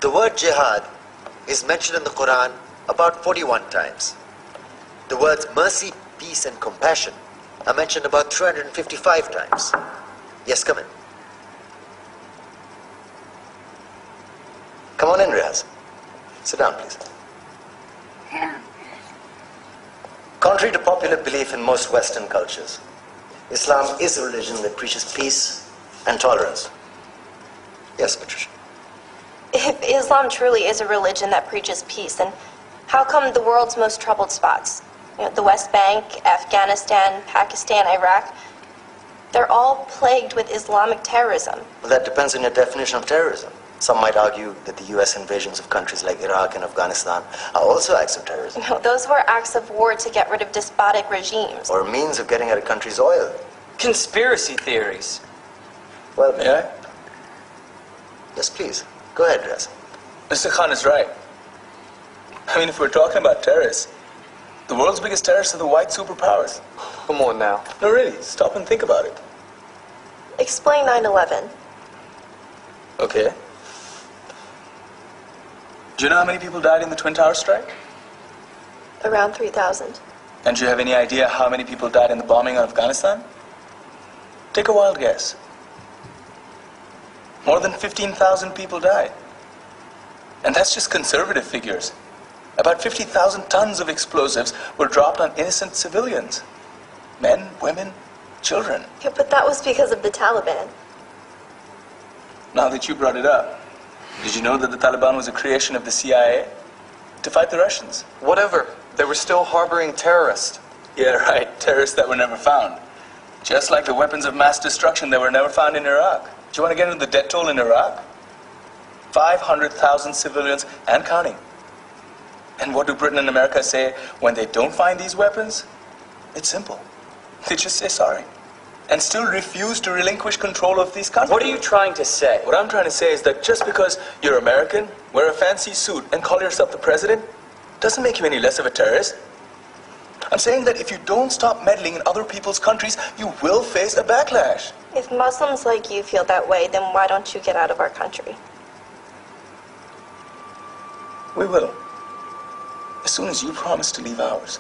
The word jihad is mentioned in the Quran about 41 times. The words mercy, peace, and compassion are mentioned about 355 times. Yes, come in. Come on in, Riaz. Sit down, please. Contrary to popular belief in most Western cultures, Islam is a religion that preaches peace and tolerance. Yes, Patricia. If Islam truly is a religion that preaches peace, then how come the world's most troubled spots, the West Bank, Afghanistan, Pakistan, Iraq, they're all plagued with Islamic terrorism? Well, that depends on your definition of terrorism. Some might argue that the US invasions of countries like Iraq and Afghanistan are also acts of terrorism. No, those were acts of war to get rid of despotic regimes. Or a means of getting at a country's oil. Conspiracy theories. Well, May I? Yes, please. Go ahead, Riaz. Mr. Khan is right. I mean, if we're talking about terrorists, the world's biggest terrorists are the white superpowers. Come on now. No, really, stop and think about it. Explain 9/11. Okay. Do you know how many people died in the Twin Towers strike? Around 3,000. And do you have any idea how many people died in the bombing of Afghanistan? Take a wild guess. More than 15,000 people died. And that's just conservative figures. About 50,000 tons of explosives were dropped on innocent civilians. Men, women, children. Yeah, but that was because of the Taliban. Now that you brought it up, did you know that the Taliban was a creation of the CIA to fight the Russians? Whatever. They were still harboring terrorists. Yeah, right. Terrorists that were never found. Just like the weapons of mass destruction that were never found in Iraq. Do you want to get into the death toll in Iraq? 500,000 civilians and counting. And what do Britain and America say when they don't find these weapons? It's simple. They just say sorry. And still refuse to relinquish control of these countries. What are you trying to say? What I'm trying to say is that just because you're American, wear a fancy suit, and call yourself the president, doesn't make you any less of a terrorist. I'm saying that if you don't stop meddling in other people's countries, you will face a backlash. If Muslims like you feel that way, then why don't you get out of our country? We will. As soon as you promise to leave ours.